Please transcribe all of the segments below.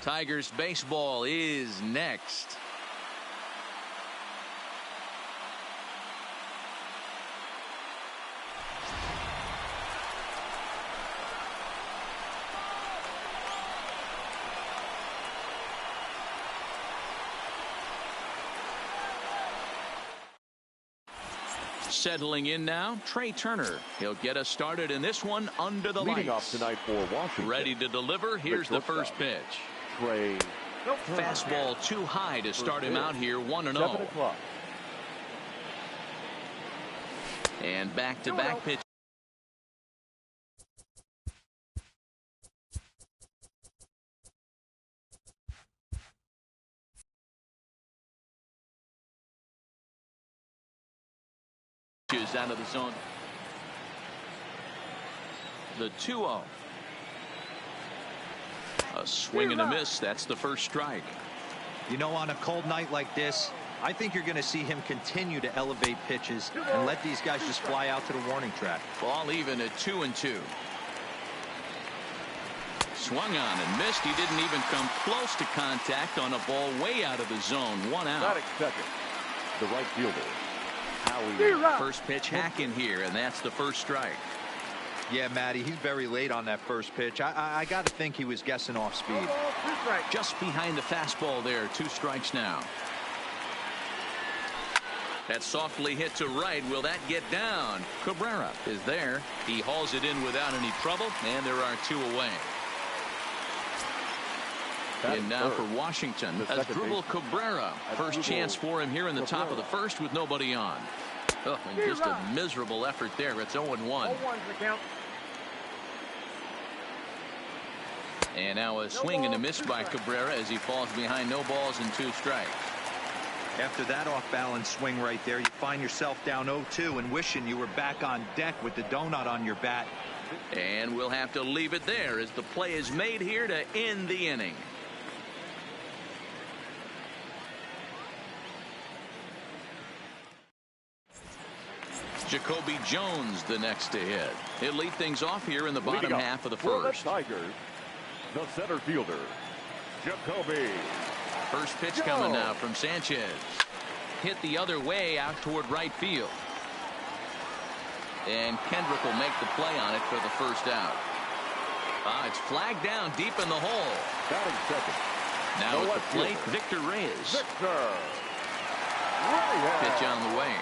Tigers baseball is next. Settling in now, Trey Turner. He'll get us started in this one under the lights. Leading off tonight for Washington. Ready to deliver. Here's the first pitch. Trey Turner. Fastball too high to start him out here 1-0. And back-to-back pitch. Out of the zone. The 2-0. A swing and a miss. That's the first strike. You know, on a cold night like this, I think you're going to see him continue to elevate pitches and let these guys just fly out to the warning track. Ball even at 2-2. Swung on and missed. He didn't even come close to contact on a ball way out of the zone. 1 out. Batting second, the right fielder. First pitch hacking here, and that's the first strike. Yeah, Matty, he's very late on that first pitch. I got to think he was guessing off speed. Just behind the fastball there. 2 strikes now. That softly hit to right. Will that get down? Cabrera is there. He hauls it in without any trouble, and there are 2 away. And now for Washington, Asdrubal Cabrera. First chance for him here in the top of the first with nobody on. Oh, and just a miserable effort there. It's 0-1. And now a swing and a miss by Cabrera as he falls behind no balls and 2 strikes. After that off-balance swing right there, you find yourself down 0-2 and wishing you were back on deck with the donut on your bat. And we'll have to leave it there as the play is made here to end the inning. Jacoby Jones the next to hit. He'll lead things off here in the bottom half of the first. The Tigers, the center fielder, Jacoby. First pitch coming now from Sanchez. Hit the other way out toward right field. And Kendrick will make the play on it for the first out. It's flagged down deep in the hole. Batting second. Now at the plate, Victor Reyes. Pitch on the way.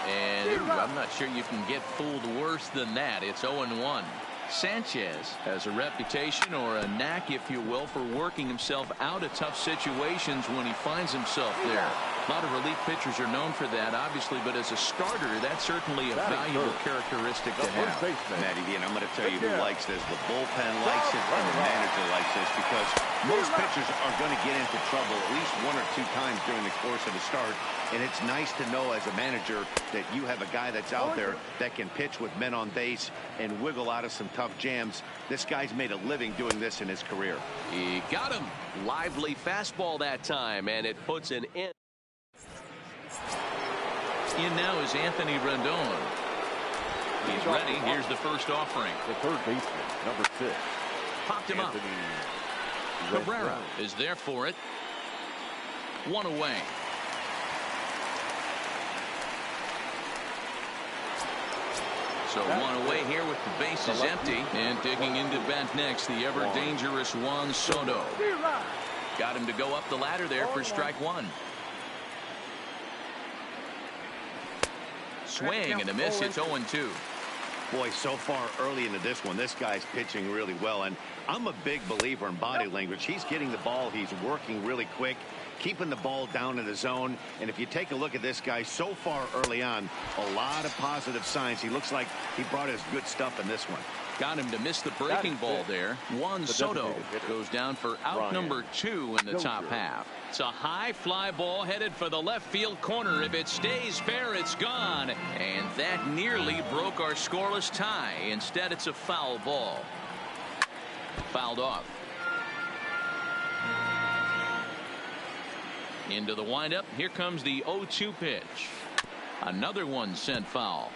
And I'm not sure you can get fooled worse than that. It's 0-1. Sanchez has a reputation, or a knack, if you will, for working himself out of tough situations when he finds himself there. A lot of relief pitchers are known for that, obviously, but as a starter, that's certainly a valuable characteristic to have. Matty D, and I'm going to tell you who likes this. The bullpen likes it, and the manager likes this, because most pitchers are going to get into trouble at least 1 or 2 times during the course of the start. And it's nice to know as a manager that you have a guy that's out there that can pitch with men on base and wiggle out of some tough jams. This guy's made a living doing this in his career. He got him. Lively fastball that time, and it puts an end. In now is Anthony Rendon. He's ready. Here's the first offering. The third baseman, number 6. Popped him up. Cabrera is there for it. 1 away. So 1 away here with the bases empty. And digging into bat next, the ever-dangerous Juan Soto. Got him to go up the ladder there for strike 1. Swing and a miss. It's 0-2. Boy, so far early into this one, this guy's pitching really well. And I'm a big believer in body language. He's getting the ball. He's working really quick, keeping the ball down in the zone. And if you take a look at this guy so far early on, a lot of positive signs. He looks like he brought his good stuff in this one. Got him to miss the breaking ball there. Juan Soto goes down for out number 2 in the top half. It's a high fly ball headed for the left field corner. If it stays fair, it's gone. And that nearly broke our scoreless tie. Instead, it's a foul ball. Fouled off. Into the windup. Here comes the 0-2 pitch. Another one sent foul.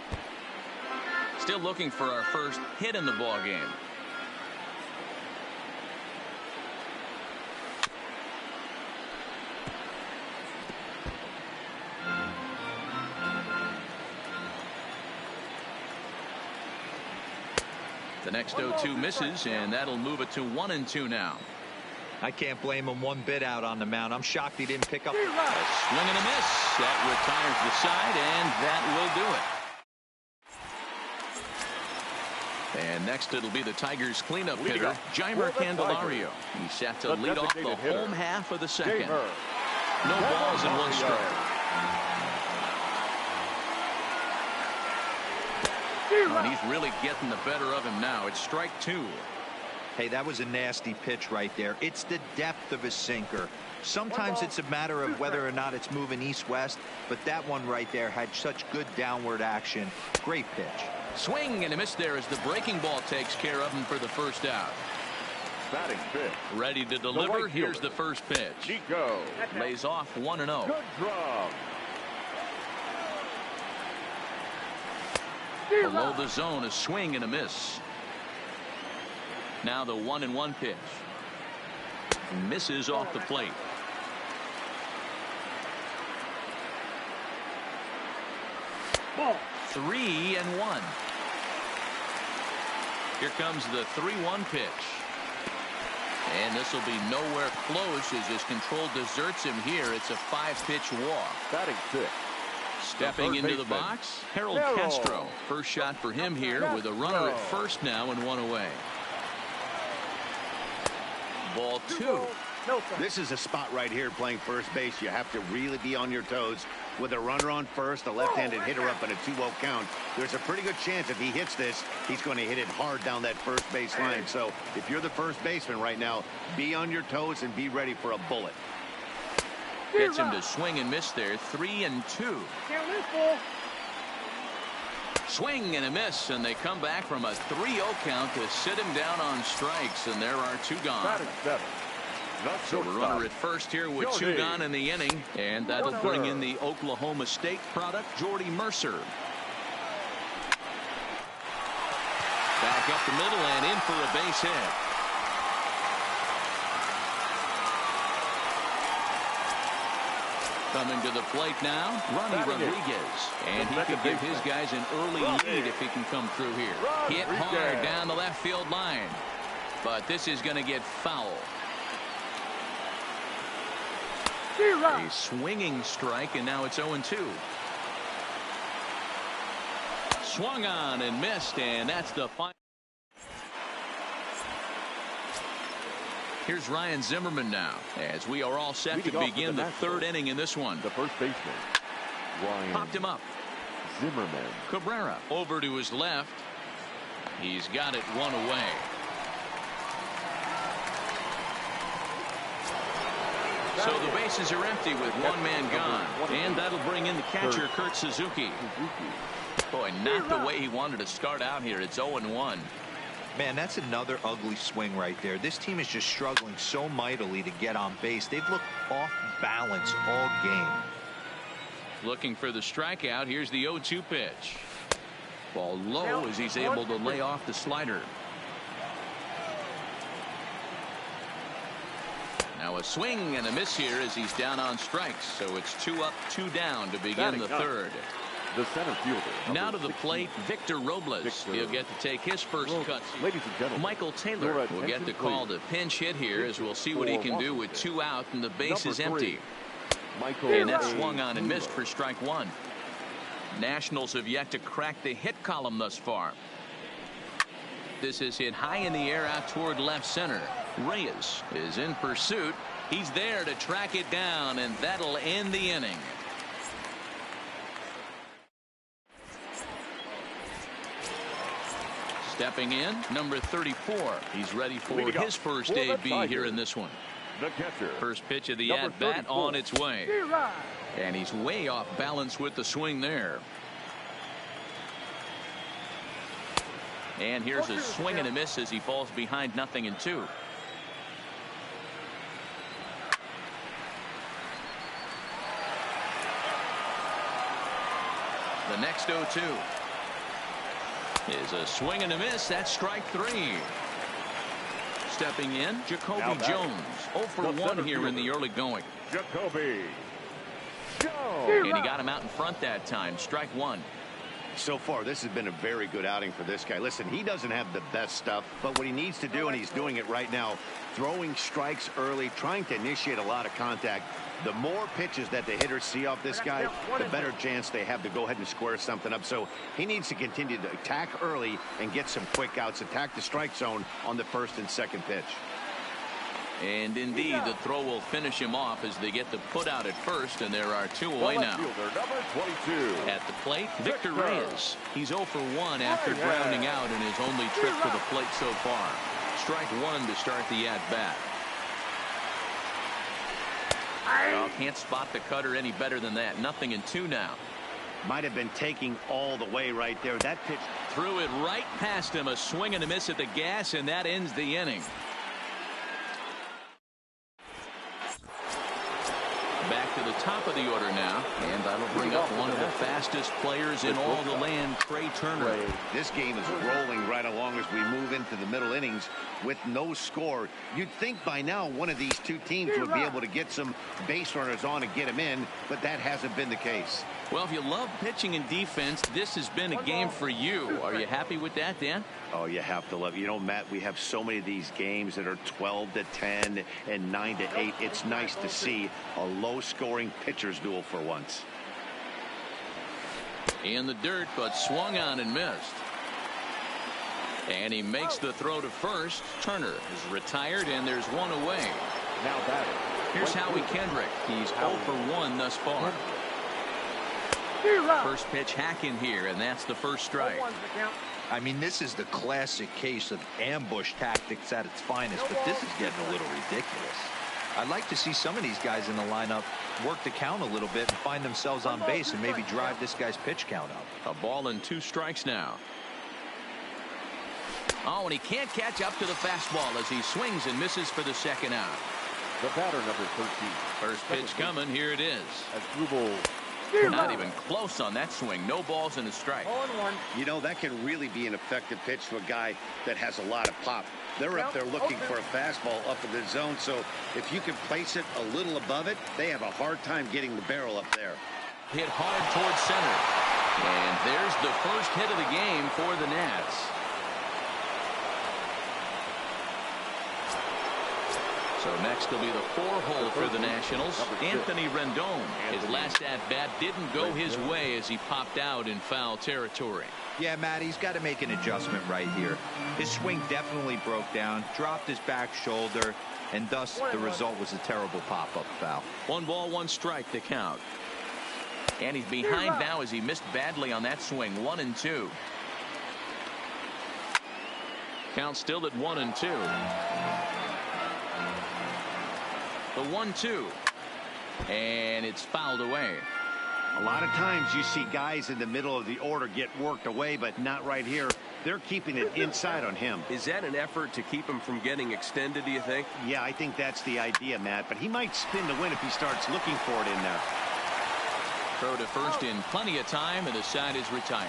Still looking for our first hit in the ball game. The next 0-2 misses, and that'll move it to 1-2 now. I can't blame him one bit out on the mound. I'm shocked he didn't pick up. A swing and a miss. That retires the side, and that will do it. And next it'll be the Tigers cleanup hitter, Jeimer Candelario. He's set to lead off the home half of the second. No balls and one strike. And he's really getting the better of him now. It's strike 2. Hey, that was a nasty pitch right there. It's the depth of his sinker. Sometimes it's a matter of whether or not it's moving east-west, but that one right there had such good downward action. Great pitch. Swing and a miss there as the breaking ball takes care of him for the first out. Batting fifth. Ready to deliver. Here's the first pitch. Nico. Lays off 1-0. Good drop. Below the zone, a swing and a miss. Now the 1-1 pitch. Misses off the plate. Ball. 3-1. Here comes the 3-1 pitch. And this will be nowhere close as his control deserts him here. It's a 5-pitch walk. Batting sixth. Stepping into the box, Harold Castro. First shot for him here with a runner at first now and 1 away. Ball 2. This is a spot right here playing first base. You have to really be on your toes. With a runner on first, a left-handed hitter up and a 2-0 count, there's a pretty good chance if he hits this, he's going to hit it hard down that first base line. So if you're the first baseman right now, be on your toes and be ready for a bullet. Gets him to swing and miss there. 3-2. Swing and a miss, and they come back from a 3-0 count to sit him down on strikes, and there are 2 gone. Batting seven. So a runner at first here with 2 gone in the inning, and that'll bring in the Oklahoma State product, Jordy Mercer. Back up the middle and in for a base hit. Coming to the plate now, Ronnie Rodriguez. And he could give his guys an early lead if he can come through here. Hit hard down the left field line. But this is going to get foul. A swinging strike, and now it's 0-2. Swung on and missed, and that's the final. Here's Ryan Zimmerman now, as we are all set to begin the 3rd inning in this one. The first baseman, Ryan. Popped him up. Zimmerman. Cabrera over to his left. He's got it 1 away. So the bases are empty with 1 man gone. And that'll bring in the catcher, Kurt Suzuki. Boy, not the way he wanted to start out here. It's 0-1. Man, that's another ugly swing right there. This team is just struggling so mightily to get on base. They've looked off balance all game. Looking for the strikeout. Here's the 0-2 pitch. Ball low as he's able to lay off the slider. Now a swing and a miss here as he's down on strikes. So it's 2 up, 2 down to begin the 3rd. The center fielder. Now to the plate, Victor Robles. He'll get to take his first cut. Ladies and gentlemen, Michael Taylor will get the call to pinch hit here as we'll see what he can do with 2 out and the base is empty. And that swung on and missed for strike 1. Nationals have yet to crack the hit column thus far. This is hit high in the air out toward left center. Reyes is in pursuit. He's there to track it down, and that'll end the inning. Stepping in, number 34. He's ready for his first debut here in this one. The catcher. First pitch of the at-bat on its way. And he's way off balance with the swing there. And here's a swing and a miss as he falls behind 0-2. The next 0-2 is a swing and a miss. That's strike 3. Stepping in, Jacoby Jones. 0 for 1 here in the early going. Jacoby Jones. And he got him out in front that time. Strike 1. So far, this has been a very good outing for this guy. Listen, he doesn't have the best stuff, but what he needs to do, and he's doing it right now, throwing strikes early, trying to initiate a lot of contact. The more pitches that the hitters see off this guy, the better chance they have to go ahead and square something up. So he needs to continue to attack early and get some quick outs, attack the strike zone on the first and second pitch. And indeed, the throw will finish him off as they get the put out at first, and there are 2 away now. Number 22. At the plate, Victor Reyes. He's 0 for 1 after grounding out in his only trip to the plate so far. Strike 1 to start the at-bat. Oh, can't spot the cutter any better than that. 0-2 now. Might have been taking all the way right there. That pitch threw it right past him. A swing and a miss at the gas, and that ends the inning. Back to the top of the order now, and that'll bring up one of the fastest players in all the land, Trey Turner. This game is rolling right along as we move into the middle innings with no score. You'd think by now one of these two teams would be able to get some base runners on and get them in, but that hasn't been the case. Well, if you love pitching and defense, this has been a game for you. Are you happy with that, Dan? Oh, you have to love it. You know, Matt, we have so many of these games that are 12-10 and 9-8. It's nice to see a low-scoring pitcher's duel for once. In the dirt, but swung on and missed. And he makes the throw to first. Turner is retired, and there's 1 away. Now batter. Here's Howie Kendrick. He's 0 for 1 thus far. First pitch hack in here, and that's the first strike. I mean, this is the classic case of ambush tactics at its finest, but this is getting a little ridiculous. I'd like to see some of these guys in the lineup work the count a little bit and find themselves on base and maybe drive this guy's pitch count up. A ball and 2 strikes now. Oh, and he can't catch up to the fastball as he swings and misses for the second out. The batter, number 13. First pitch coming. Here it is. Not even close on that swing. No balls and a strike. You know, that can really be an effective pitch to a guy that has a lot of pop. They're up there looking for a fastball up in the zone, so if you can place it a little above it, they have a hard time getting the barrel up there. Hit hard towards center. And there's the first hit of the game for the Nats. So next will be the 4-hole for the Nationals. Anthony Rendon. His last at-bat didn't go his way as he popped out in foul territory. Yeah, Matt, he's got to make an adjustment right here. His swing definitely broke down, dropped his back shoulder, and thus the result was a terrible pop-up foul. 1 ball, 1 strike to count. And he's behind now as he missed badly on that swing. 1-2. Count still at 1-2. The 1-2, and it's fouled away. A lot of times you see guys in the middle of the order get worked away, but not right here. They're keeping it inside on him. Is that an effort to keep him from getting extended, do you think? Yeah, I think that's the idea, Matt, but he might spin the win if he starts looking for it in there. Throw to first in plenty of time, and the side is retired.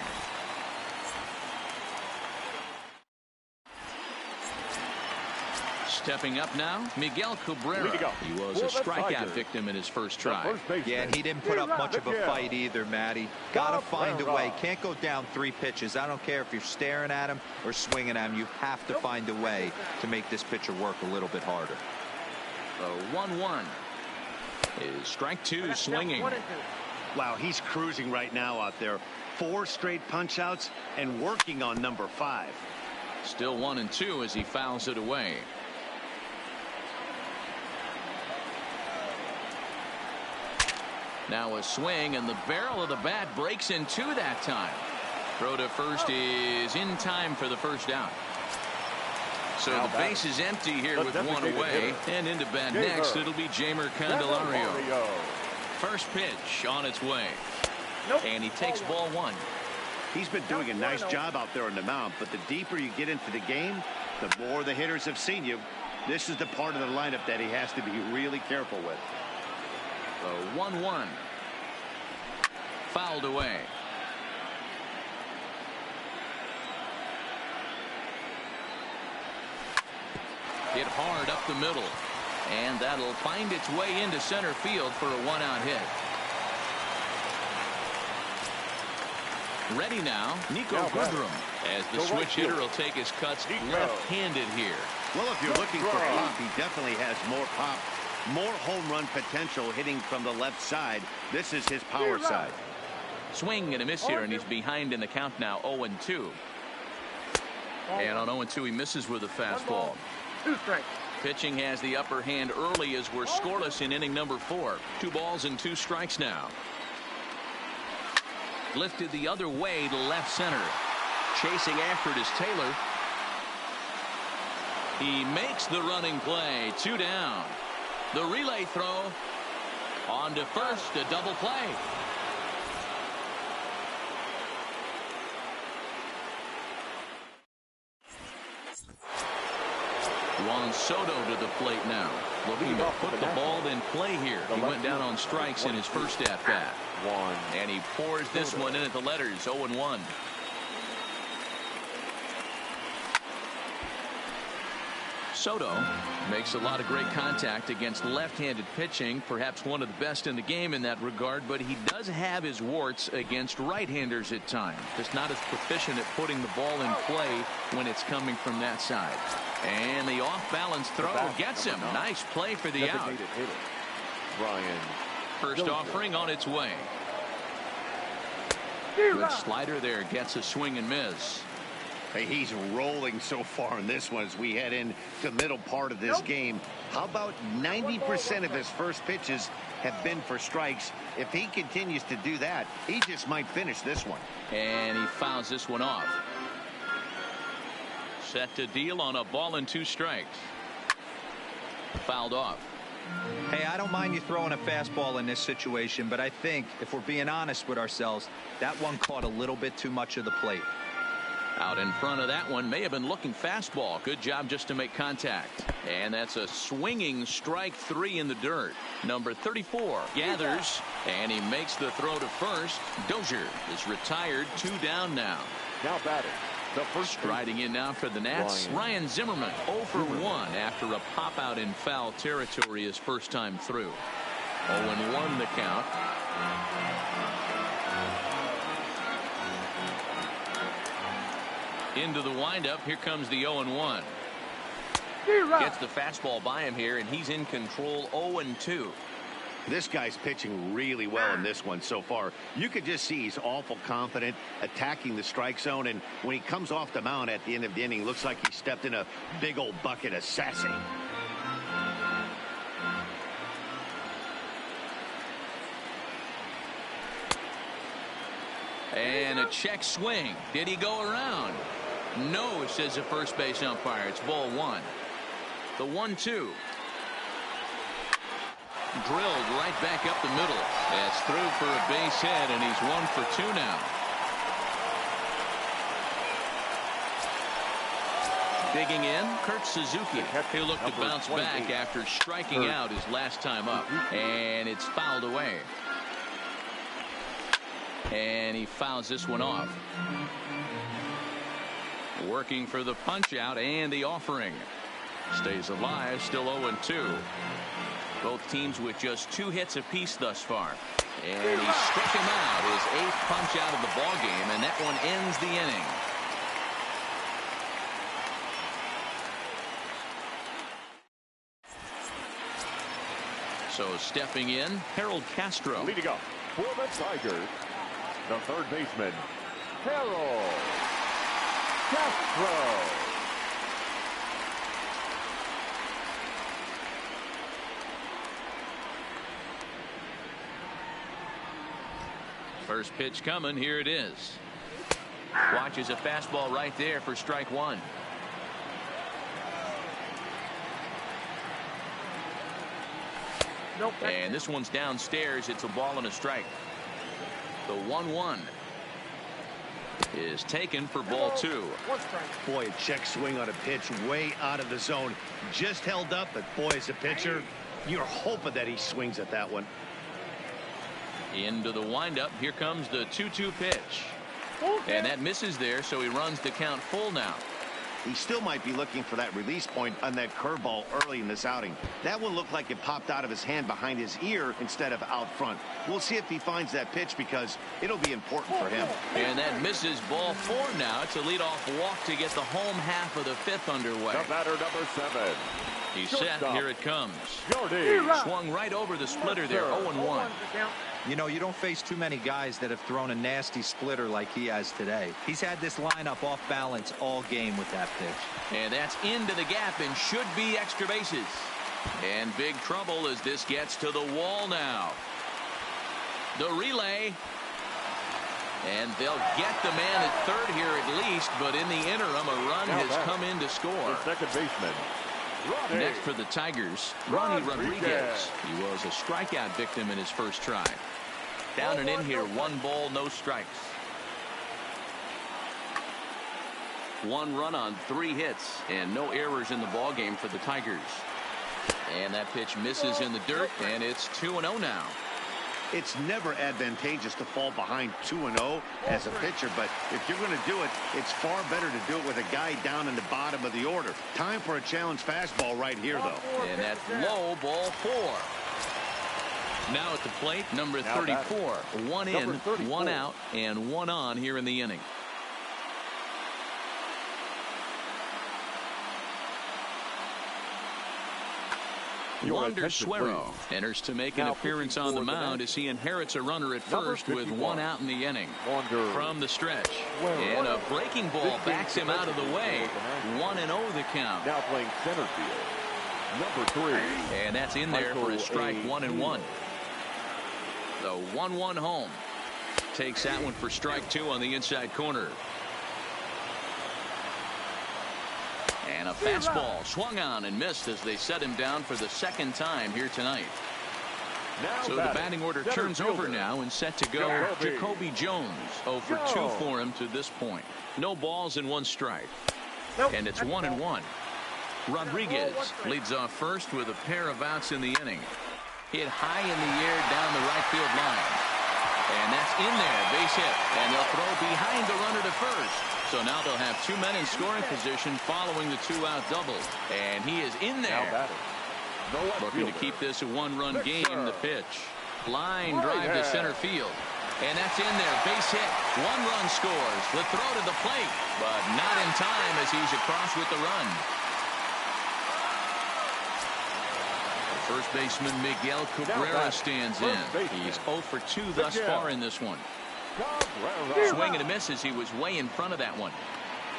Stepping up now, Miguel Cabrera. He was a strikeout victim in his first try. Yeah, and he didn't put up much of a fight either, Matty. Gotta find a way. Can't go down 3 pitches. I don't care if you're staring at him or swinging at him. You have to find a way to make this pitcher work a little bit harder. The 1-1 is strike 2 swinging. Wow, he's cruising right now out there. 4 straight punch outs and working on number 5. Still 1-2 as he fouls it away. Now a swing, and the barrel of the bat breaks in 2 that time. Throw to first is in time for the first out. So the base is empty here with 1 away, and into bat next it'll be Jeimer Candelario. First pitch on its way, and he takes ball 1. He's been doing a nice job out there on the mound, but the deeper you get into the game, the more the hitters have seen you. This is the part of the lineup that he has to be really careful with. The 1-1 fouled away. Hit hard up the middle, and that'll find its way into center field for a 1-out hit. Ready now, Nico Goodrum, as the switch hitter will take his cuts left-handed here. Well, if you're looking for pop, he definitely has more pop, more home run potential hitting from the left side. This is his power side. Swing and a miss here, and he's behind in the count now, 0-2. And on 0-2, he misses with a fastball. Pitching has the upper hand early as we're scoreless in inning number 4. 2 balls and 2 strikes now. Lifted the other way to left center. Chasing after it is Taylor. He makes the running play. 2 down. The relay throw on to first, a double play. Juan Soto to the plate now, looking to put the ball in play here. He went down on strikes in his first at-bat. And he pours this one in at the letters, 0-1. Soto makes a lot of great contact against left-handed pitching, perhaps one of the best in the game in that regard, but he does have his warts against right-handers at times. Just not as proficient at putting the ball in play when it's coming from that side. And the off-balance throw gets him. Nice play for the out. First offering on its way. Good slider there, gets a swing and miss. Hey, he's rolling so far in this one as we head into the middle part of this game. How about 90% of his first pitches have been for strikes? If he continues to do that, he just might finish this one. And he fouls this one off. Set to deal on a ball and 2 strikes. Fouled off. Hey, I don't mind you throwing a fastball in this situation, but I think if we're being honest with ourselves, that one caught a little bit too much of the plate. Out in front of that one, may have been looking fastball. Good job just to make contact. And that's a swinging strike 3 in the dirt. Number 34 gathers, and he makes the throw to first. Dozier is retired, 2 down now. Now batting, the first striding in now for the Nats, Ryan Zimmerman, 0 for 1 after a pop out in foul territory his first time through. 0-1 the count. Into the windup. Here comes the 0-1. Gets the fastball by him here, and he's in control. 0-2. This guy's pitching really well in this one so far. You could just see he's awful confident attacking the strike zone, and when he comes off the mound at the end of the inning, looks like he stepped in a big old bucket of sassy. And a check swing. Did he go around? No, says the first base umpire. It's ball 1. The 1-2. Drilled right back up the middle. That's through for a base hit, and he's 1 for 2 now. Digging in, Kurt Suzuki. He'll look to bounce back after striking out his last time up. And it's fouled away. And he fouls this one off. Working for the punch out and the offering. Stays alive, still 0-2. Both teams with just 2 hits apiece thus far. And he struck him out, his 8th punch out of the ball game, and that one ends the inning. So stepping in, Harold Castro. Leading up for the Tigers, the third baseman, Harold Castro. First pitch coming. Here it is. Watches a fastball right there for strike 1. Nope. And this one's downstairs. It's a ball and a strike. The 1-1 is taken for ball 2. Boy, a check swing on a pitch way out of the zone. Just held up, but boy, as a pitcher, you're hoping that he swings at that one. Into the windup. Here comes the 2-2 pitch. And that misses there, so he runs the count full now. he still might be looking for that release point on that curveball early in this outing. That one looked like it popped out of his hand behind his ear instead of out front. We'll see if he finds that pitch because it'll be important for him. And that misses ball 4 now. It's a leadoff walk to get the home half of the 5th underway. The batter, number 7. He's set. Here it comes. Swung right over the splitter there. 0-1. You know, you don't face too many guys that have thrown a nasty splitter like he has today. He's had this lineup off balance all game with that pitch. And that's into the gap and should be extra bases. And big trouble as this gets to the wall now. The relay. And they'll get the man at third here at least, but in the interim, a run has come in to score. The second baseman. Next for the Tigers, Ronnie Rodriguez. He was a strikeout victim in his first try. Down and in here, 1 ball, no strikes. 1 run on 3 hits, and no errors in the ball game for the Tigers. And that pitch misses in the dirt, and it's 2-0 now. It's never advantageous to fall behind 2-0 as a pitcher, but if you're going to do it, it's far better to do it with a guy down in the bottom of the order. Time for a challenge fastball right here, though. And that's low, ball 4. Now at the plate, number 34. 1 in, 1 out, and 1 on here in the inning. Wander Suero enters to make an appearance on the mound as he inherits a runner at first with 1 out in the inning. From the stretch, and a breaking ball backs him out of the way. 1-0 the count. Now playing center field, number 3. And that's in there for a strike. 1-1. The 1-1 home. Takes that one for strike 2 on the inside corner. And a fastball swung on and missed as they set him down for the second time here tonight. So the batting order turns over now and set to go. Jacoby Jones 0 for 2 for him to this point. No balls and 1 strike. And it's 1-1. Rodriguez leads off first with a pair of outs in the inning. Hit high in the air down the right field line. And that's in there, base hit. And they'll throw behind the runner to first. So now they'll have 2 men in scoring position following the 2-out double. And he is in there. Looking to keep this a 1-run game. The pitch. Line drive to center field. And that's in there. Base hit. 1 run scores. The throw to the plate. But not in time as he's across with the run. First baseman Miguel Cabrera stands in. He's 0 for 2 thus far in this one. Swing and a miss as he was way in front of that one.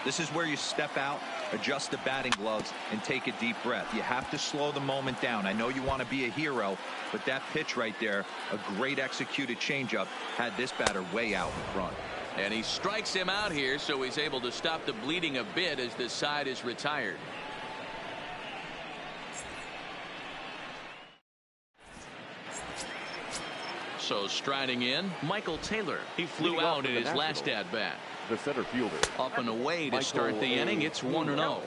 This is where you step out, adjust the batting gloves, and take a deep breath. You have to slow the moment down. I know you want to be a hero, but that pitch right there, a great executed changeup, had this batter way out in front. And he strikes him out here, so he's able to stop the bleeding a bit as this side is retired. So striding in, Michael Taylor. He flew out in his last at-bat. The center fielder. Up and away to start the inning. It's 1-0.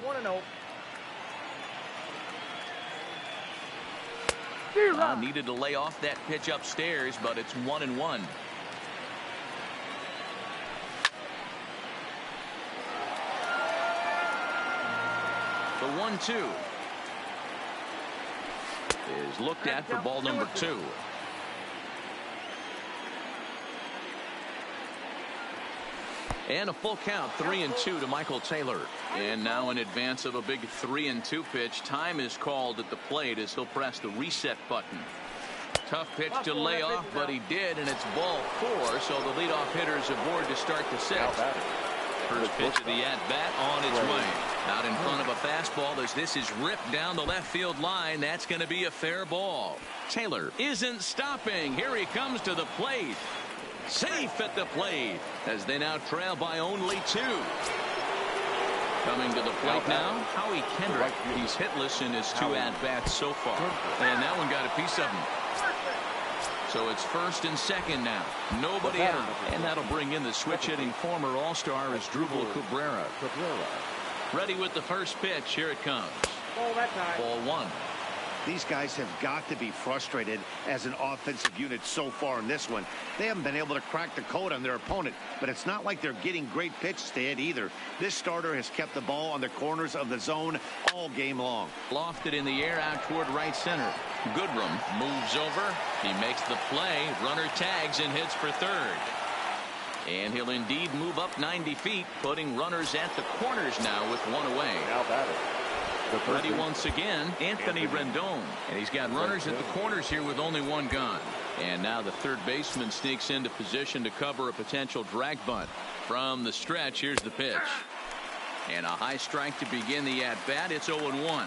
Needed to lay off that pitch upstairs, but it's 1-1. The 1-2 is looked at for ball number 2. And a full count, 3-2 to Michael Taylor. And now in advance of a big 3-2 pitch, time is called at the plate as he'll press the reset button. Tough pitch to lay off, but he did, and it's ball 4, so the leadoff hitter is aboard to start the 6th. First pitch of the at-bat on its way. Out in front of a fastball as this is ripped down the left field line. That's going to be a fair ball. Taylor isn't stopping. Here he comes to the plate. Safe at the plate as they now trail by only 2. Coming to the plate now, Howie Kendrick. He's hitless in his 2 at-bats so far. And that one got a piece of him. So it's first and second now. Nobody out. And that'll bring in the switch-hitting former All-Star Asdrubal Cabrera. Ready with the first pitch. Here it comes. Ball 1. These guys have got to be frustrated as an offensive unit so far in this one. They haven't been able to crack the code on their opponent, but it's not like they're getting great pitches to hit either. This starter has kept the ball on the corners of the zone all game long. Lofted in the air out toward right center. Goodrum moves over. He makes the play. Runner tags and hits for third. And he'll indeed move up 90 feet, putting runners at the corners now with one away. Now batting. Ready once again, Anthony Rendon. And he's got runners at the corners here with only one gone. And now the third baseman sneaks into position to cover a potential drag bunt. From the stretch, here's the pitch. And a high strike to begin the at-bat. It's 0-1.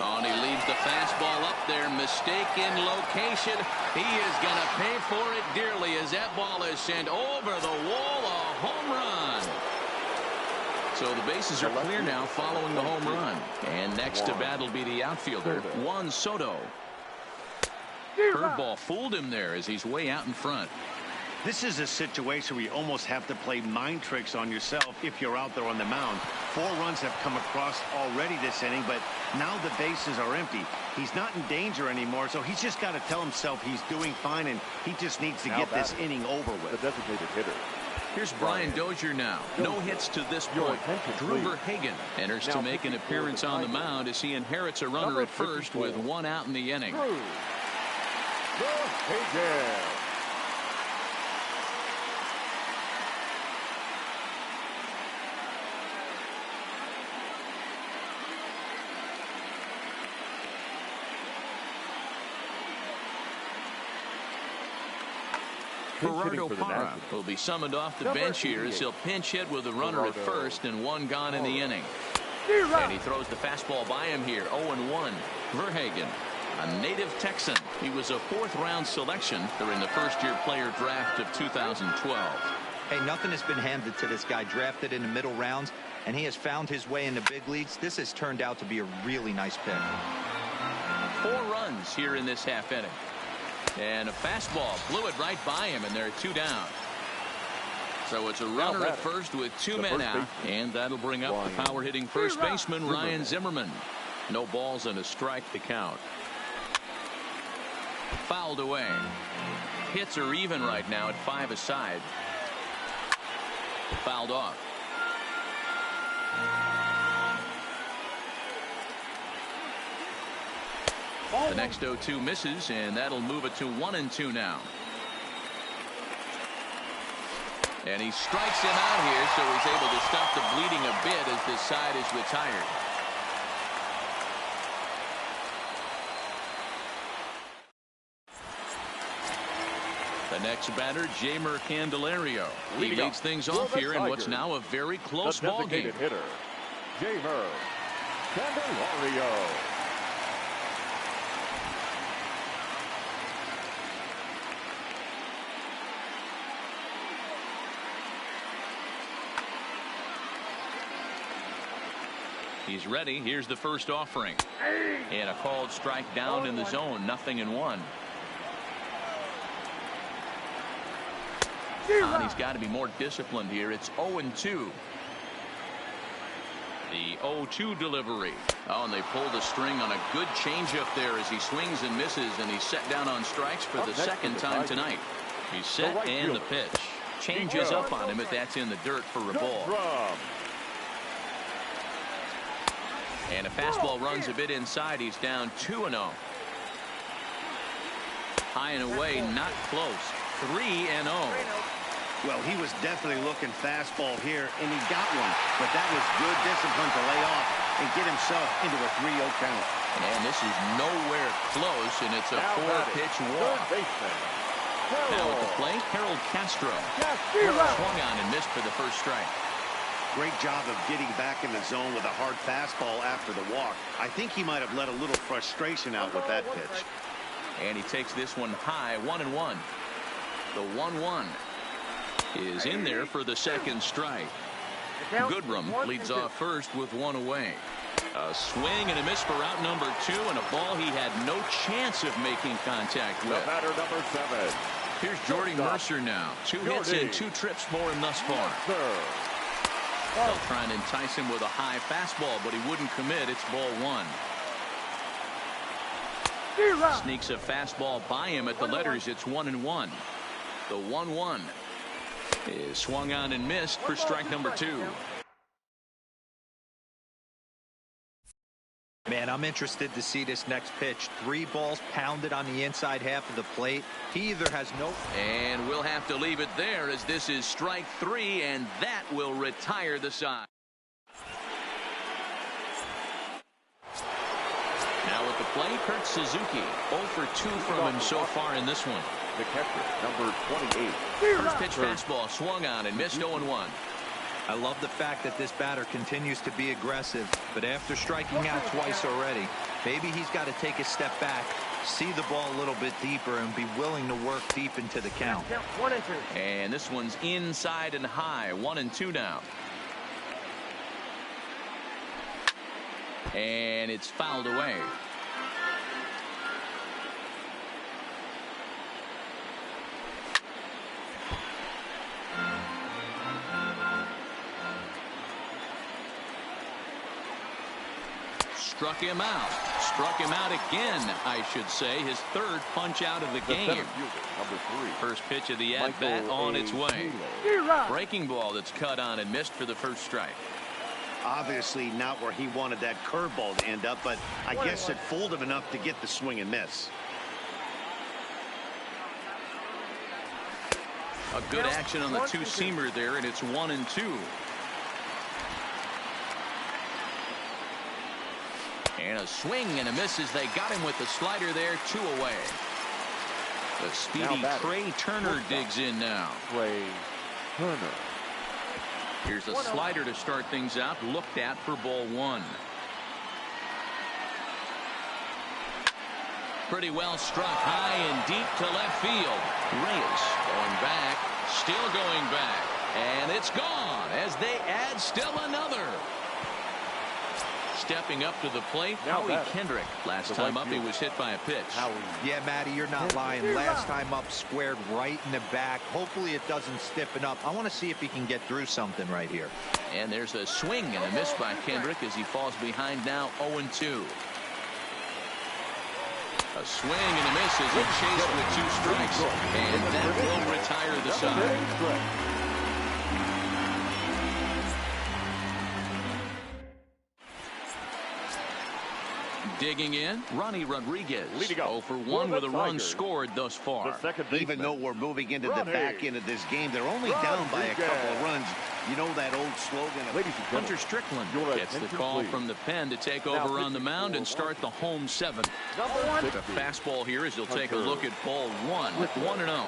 Oh, and he leaves the fastball up there. Mistaken location. He is going to pay for it dearly as that ball is sent over the wall. A home run. So the bases are clear now following the home run. And next to bat will be the outfielder, Juan Soto. Curveball fooled him there as he's way out in front. This is a situation where you almost have to play mind tricks on yourself if you're out there on the mound. 4 runs have come across already this inning, but now the bases are empty. He's not in danger anymore, so he's just got to tell himself he's doing fine, and he just needs to get this inning over with. The designated hitter. Here's Brian Dozier now. No hits to this point. Drew Verhagen enters to make an appearance on the mound as he inherits a runner at first with 1 out in the inning. Verhagen. Gerardo Parra will be summoned off the bench here as he'll pinch hit with a runner at first and 1 gone in the inning. And he throws the fastball by him here. 0-1. Verhagen, a native Texan. He was a 4th-round selection during the first-year player draft of 2012. Hey, nothing has been handed to this guy. Drafted in the middle rounds, and he has found his way in the big leagues. This has turned out to be a really nice pick. 4 runs here in this half inning. And a fastball blew it right by him, and there are 2 down. So it's a runner at first with 2 men out, and that'll bring up the power-hitting first baseman, Ryan Zimmerman. No balls and a strike to count. Fouled away. Hits are even right now at 5 aside. Fouled off. The next 0-2 misses, and that'll move it to 1-2 now. And he strikes him out here, so he's able to stop the bleeding a bit as this side is retired. The next batter, Jeimer Candelario. He leads things off here in what's now a very close ball game. Hitter, Jeimer Candelario. He's ready. Here's the first offering. And a called strike down in the zone. 0-1. And he's got to be more disciplined here. It's 0-2. The 0-2 delivery. Oh, and they pull the string on a good changeup there as he swings and misses, and he's set down on strikes for the 2nd time tonight. He's set and the pitch. Changes up on him, but that's in the dirt for a ball. And a fastball runs a bit inside. He's down 2-0. High and away, not close. 3-0. Well, he was definitely looking fastball here, and he got one. But that was good discipline to lay off and get himself into a 3-0 count. And this is nowhere close, and it's a 4-pitch walk. Now at the plate, Harold Castro. Swung on and missed for the first strike. Great job of getting back in the zone with a hard fastball after the walk. I think he might have let a little frustration out with that pitch. And he takes this one high, 1-1. The 1-1 is in there for the 2nd strike. Goodrum leads off first with 1 away. A swing and a miss for out number 2, and a ball he had no chance of making contact with. The batter, number 7. Here's Jordy Mercer now. 2 hits and 2 trips for him thus far. They'll try and entice him with a high fastball, but he wouldn't commit. It's ball one. Sneaks a fastball by him at the letters. It's 1-1. The 1-1 is swung on and missed for strike number 2. Man, I'm interested to see this next pitch. 3 balls pounded on the inside half of the plate. He either has no... And we'll have to leave it there as this is strike 3, and that will retire the side. Now at the plate, Kurt Suzuki. 0 for 2 from him so far in this one. The catcher, number 28. First pitch fastball swung on and missed 0-1. I love the fact that this batter continues to be aggressive, but after striking out twice already, maybe he's got to take a step back, see the ball a little bit deeper, and be willing to work deep into the count. And this one's inside and high. 1-2 now. And it's fouled away. Struck him out. Struck him out again, I should say. His 3rd punch out of the game. Number 3. First pitch of the at-bat on its way. Breaking ball that's cut on and missed for the first strike. Obviously not where he wanted that curveball to end up, but I guess it fooled him enough to get the swing and miss. A good action on the two-seamer there, and it's 1-2. And a swing and a miss as they got him with the slider there. 2 away. The speedy Trey Turner digs in now. Trey Turner. Here's a slider to start things out. Looked at for ball 1. Pretty well struck high and deep to left field. Reyes going back. Still going back. And it's gone as they add still another. Stepping up to the plate, Howie Kendrick. Last time up, he was hit by a pitch. Yeah, Matty, you're not lying. Last time up, squared right in the back. Hopefully it doesn't stiffen up. I want to see if he can get through something right here. And there's a swing and a miss by Kendrick as he falls behind now 0-2. A swing and a miss as he chased with 2 strikes. And that will retire the side. Digging in, Ronnie Rodriguez. 0 for 1 with a run scored thus far. Even though we're moving into the back end of this game, they're only down by a couple of runs. You know that old slogan. Hunter Strickland gets the call from the pen to take over on the mound and start the home 7th. The fastball here as he'll take a look at ball 1. 1-0.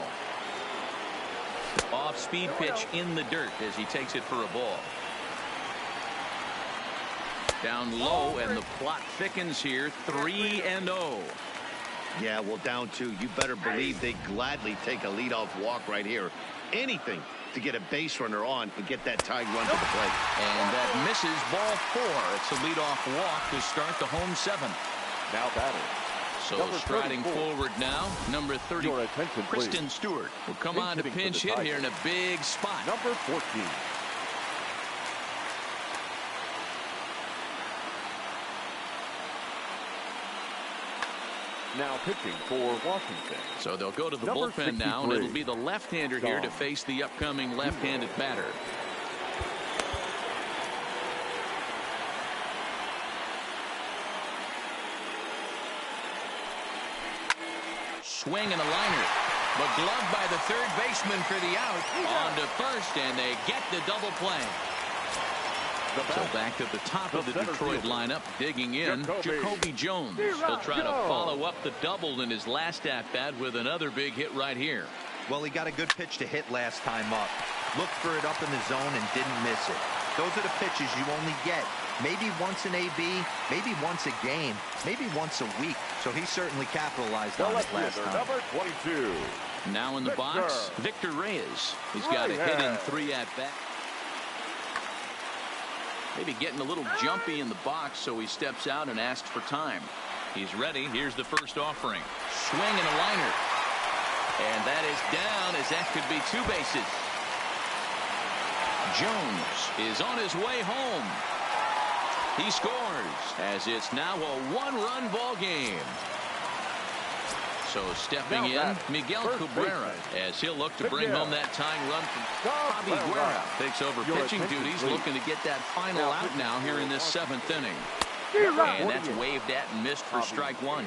Off-speed pitch in the dirt as he takes it for a ball. Down low, and the plot thickens here. 3-0. Yeah, well, down 2. You better believe they gladly take a leadoff walk right here. Anything to get a base runner on and get that tied run to the plate. And that misses ball 4. It's a leadoff walk to start the home 7th. Now batting. So striding forward now, number 30, Kristen Stewart will come on to pinch hit here in a big spot. Number 14. Now pitching for Washington. So they'll go to the bullpen now, and it'll be the left-hander here to face the upcoming left-handed batter. Swing and a liner, but gloved by the third baseman for the out. On to first, and they get the double play. So back to the top of the Detroit lineup, digging in, Jacoby Jones. He'll try to follow up the double in his last at-bat with another big hit right here. Well, he got a good pitch to hit last time up. Looked for it up in the zone and didn't miss it. Those are the pitches you only get maybe once in AB, maybe once a game, maybe once a week. So he certainly capitalized on it last time. Number 22. Now in the box, Victor Reyes. He's got a hit in 3 at-bats. Maybe getting a little jumpy in the box, so he steps out and asks for time. He's ready. Here's the first offering. Swing and a liner. And that is down, as that could be 2 bases. Jones is on his way home. He scores as it's now a one-run ball game. So stepping in, Miguel Cabrera, as he'll look to bring home that tying run from Bobby Guerra. Takes over pitching duties, looking to get that final out now here in this 7th inning. And that's waved at and missed for strike one.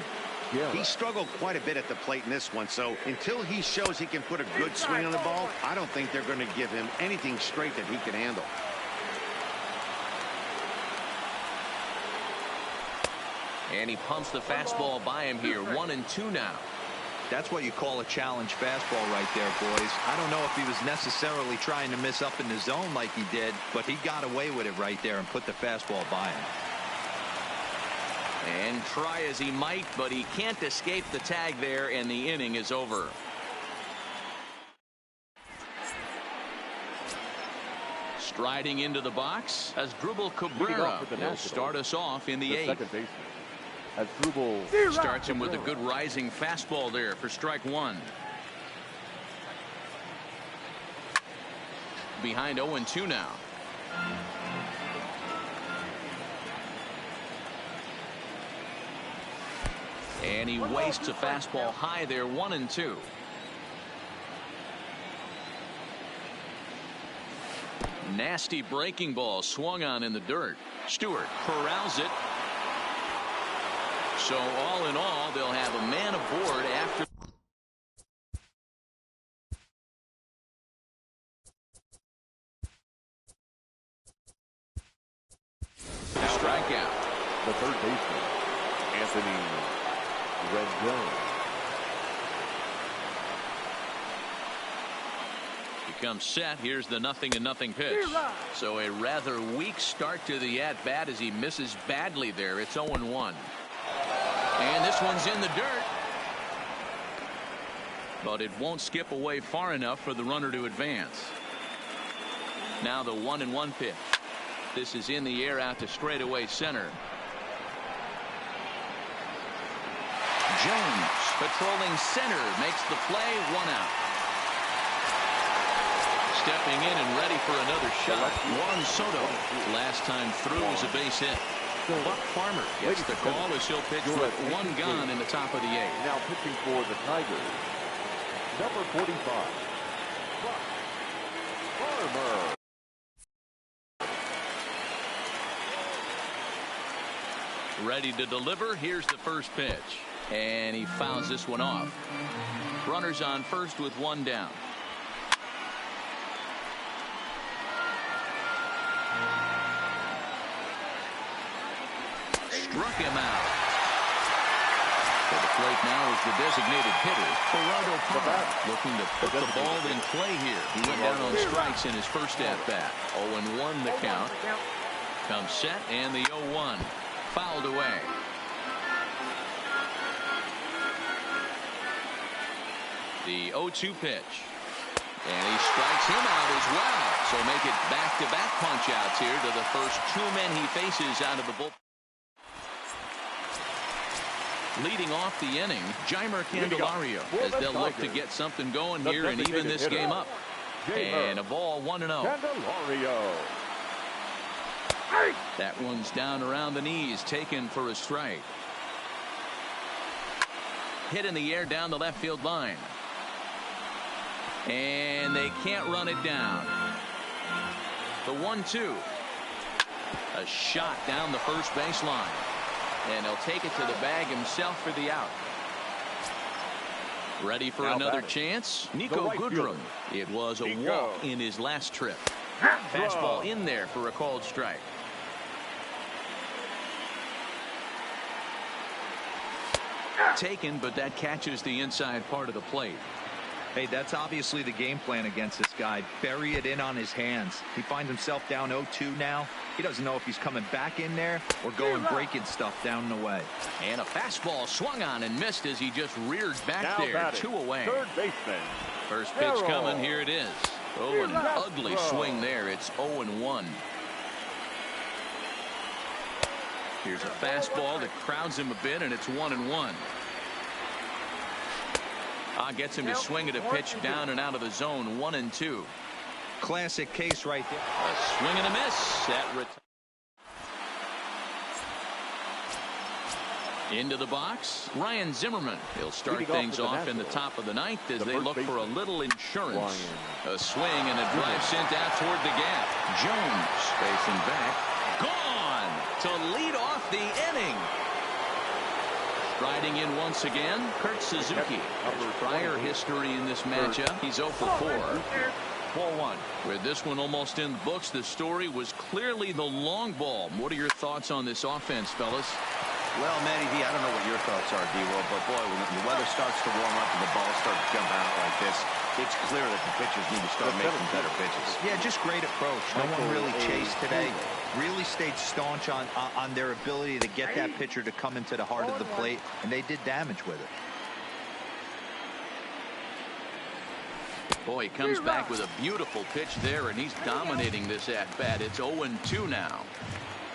He struggled quite a bit at the plate in this one, so until he shows he can put a good swing on the ball, I don't think they're going to give him anything straight that he can handle. And he pumps the fastball by him here. 1-2 now. That's what you call a challenge fastball right there, boys. I don't know if he was necessarily trying to miss up in the zone like he did, but he got away with it right there and put the fastball by him. And try as he might, but he can't escape the tag there, and the inning is over. Striding into the box as Drupal Cabrera will start us off in the 8th. Starts him with a good rising fastball there for strike one. Behind 0-2 now. And he wastes a fastball high there. 1-2. Nasty breaking ball swung on in the dirt. Stewart corrals it. So all in all, they'll have a man aboard after the strikeout. The third baseman, Anthony Rendon. Becomes set. Here's the 0-0 pitch. So a rather weak start to the at-bat as he misses badly there. It's 0-1. And this one's in the dirt. But it won't skip away far enough for the runner to advance. Now the 1-1 pitch. This is in the air out to straightaway center. Jones patrolling center makes the play. 1 out. Stepping in and ready for another shot. Juan Soto. Last time through was a base hit. Buck Farmer gets the call as he'll pitch with 1 gone in the top of the 8th. Now pitching for the Tigers, number 45, Buck Farmer. Ready to deliver. Here's the first pitch. And he fouls this one off. Runners on first with 1 down. Struck him out. For the plate now is the designated hitter, Gerardo Parra, looking to put the ball in play here. He went down on strikes in his first at-bat. 0-1 the count. Comes set, and the 0-1 fouled away. The 0-2 pitch. And he strikes him out as well. So make it back-to-back punch-outs here to the first 2 men he faces out of the bullpen. Leading off the inning, Jeimer Candelario, as they'll look to get something going here and even this game up. And a ball 1-0. Candelario. That one's down around the knees, taken for a strike. Hit in the air down the left field line. And they can't run it down. The 1-2. A shot down the first baseline. And he'll take it to the bag himself for the out. Ready for another chance? Nico Goodrum. It was a walk in his last trip. Fastball in there for a called strike. Taken, but that catches the inside part of the plate. Hey, that's obviously the game plan against this guy. Bury it in on his hands. He finds himself down 0-2 now. He doesn't know if he's coming back in there or going breaking stuff down the way. And a fastball swung on and missed as he just reared back now there. batting, 2 away. Third baseman. First pitch coming. Here it is. Oh, an ugly swing there. It's 0-1. Here's a fastball that crowds him a bit, and it's 1-1. Gets him to swing at a pitch down and out of the zone. 1-2. Classic case right there. A swing and a miss. Into the box, Ryan Zimmerman. He'll start things off in the top of the ninth as they look for a little insurance. A swing and a drive sent out toward the gap. Jones facing back. Gone to lead off the inning. Striding in once again, Kurt Suzuki. There's prior history in this matchup. He's 0 for 4. 4-1. With this one almost in the books, the story was clearly the long ball. What are your thoughts on this offense, fellas? Well, Matty V, I don't know what your thoughts are, D-Roll, but boy, when the weather starts to warm up and the ball starts jumping out like this, it's clear that the pitchers need to start making better pitches. Yeah, just great approach. No one really chased today. Really stayed staunch on their ability to get that pitcher to come into the heart of the plate, and they did damage with it. Boy, he comes back with a beautiful pitch there, and he's dominating this at-bat. It's 0-2 now.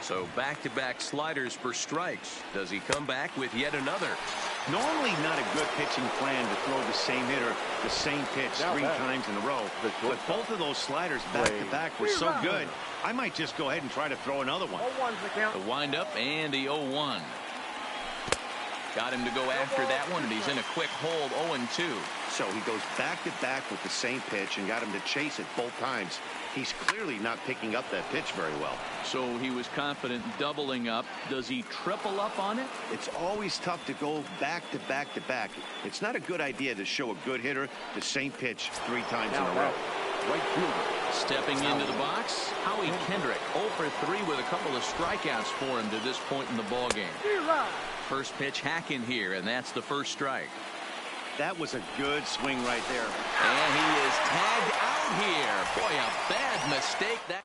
So back-to-back sliders for strikes. Does he come back with yet another? Normally not a good pitching plan to throw the same hitter, the same pitch 3 times in a row. But both of those sliders back-to-back were so good, I might just go ahead and try to throw another one. The windup and the 0-1. Got him to go after that one, and he's in a quick hold, 0-2. So he goes back-to-back with the same pitch and got him to chase it both times. He's clearly not picking up that pitch very well. So he was confident doubling up. Does he triple up on it? It's always tough to go back-to-back-to-back. It's not a good idea to show a good hitter the same pitch 3 times in a row. Stepping into the box, Howie Kendrick, 0 for 3 with a couple of strikeouts for him to this point in the ballgame. First pitch hack in here, and that's the first strike. That was a good swing right there. And he is tagged out here. Boy, a bad mistake. That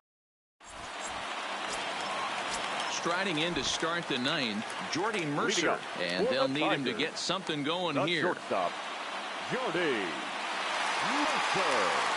striding in to start the ninth, Jordy Mercer. And they'll need him to get something going here. Shortstop, Jordy Mercer.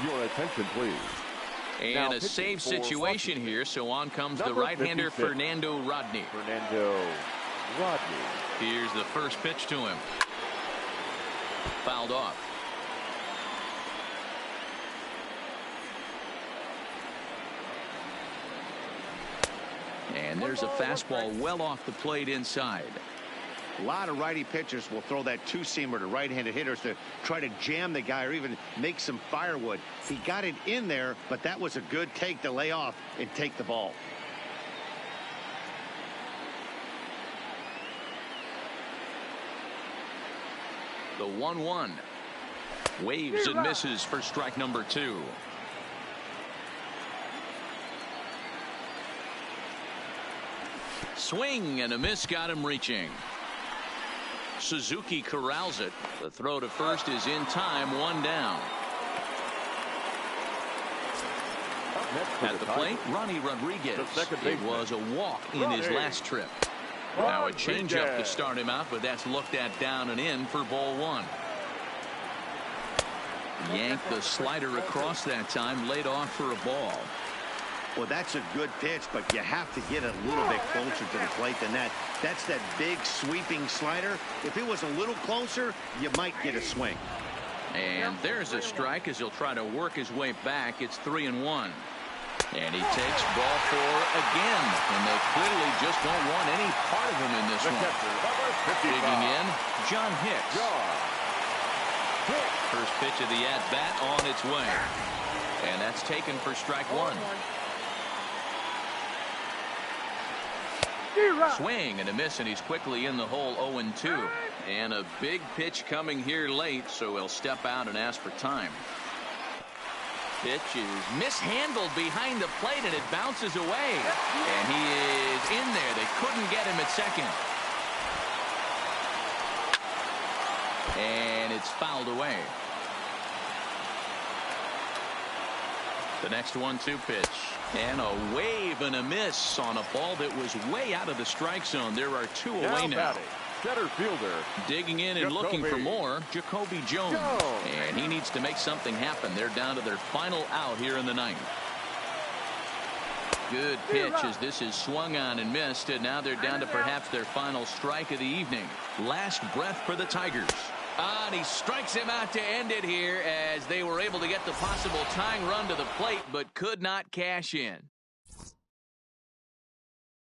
Your attention, please. And now a save situation here, so on comes the right-hander Fernando Rodney. Here's the first pitch to him. Fouled off. And there's a fastball well off the plate inside. A lot of righty pitchers will throw that two-seamer to right-handed hitters to try to jam the guy or even make some firewood. He got it in there, but that was a good take to lay off and take the ball. The 1-1. Waves and misses for strike number 2. Swing and a miss got him reaching. Suzuki corrals it. The throw to first is in time, 1 down. At the plate, Ronnie Rodriguez. It was a walk in his last trip. Now a changeup to start him out, but that's looked at down and in for ball 1. Yanked the slider across that time, laid off for a ball. Well, that's a good pitch, but you have to get a little bit closer to the plate than that. That's that big sweeping slider. If it was a little closer, you might get a swing. And there's a strike as he'll try to work his way back. It's 3-1. And he takes ball 4 again. And they clearly just don't want any part of him in this one. Digging in, John Hicks. First pitch of the at-bat on its way. And that's taken for strike 1. Swing and a miss, and he's quickly in the hole 0-2. And a big pitch coming here late, so he'll step out and ask for time. Pitch is mishandled behind the plate, and it bounces away. And he is in there. They couldn't get him at second. And it's fouled away. The next 1-2 pitch. And a wave and a miss on a ball that was way out of the strike zone. There are 2 away now. Center fielder. Digging in and looking for more, Jacoby Jones. And he needs to make something happen. They're down to their final out here in the 9th. Good pitch as this is swung on and missed. And now they're down to perhaps their final strike of the evening. Last breath for the Tigers. And he strikes him out to end it here as they were able to get the possible tying run to the plate but could not cash in.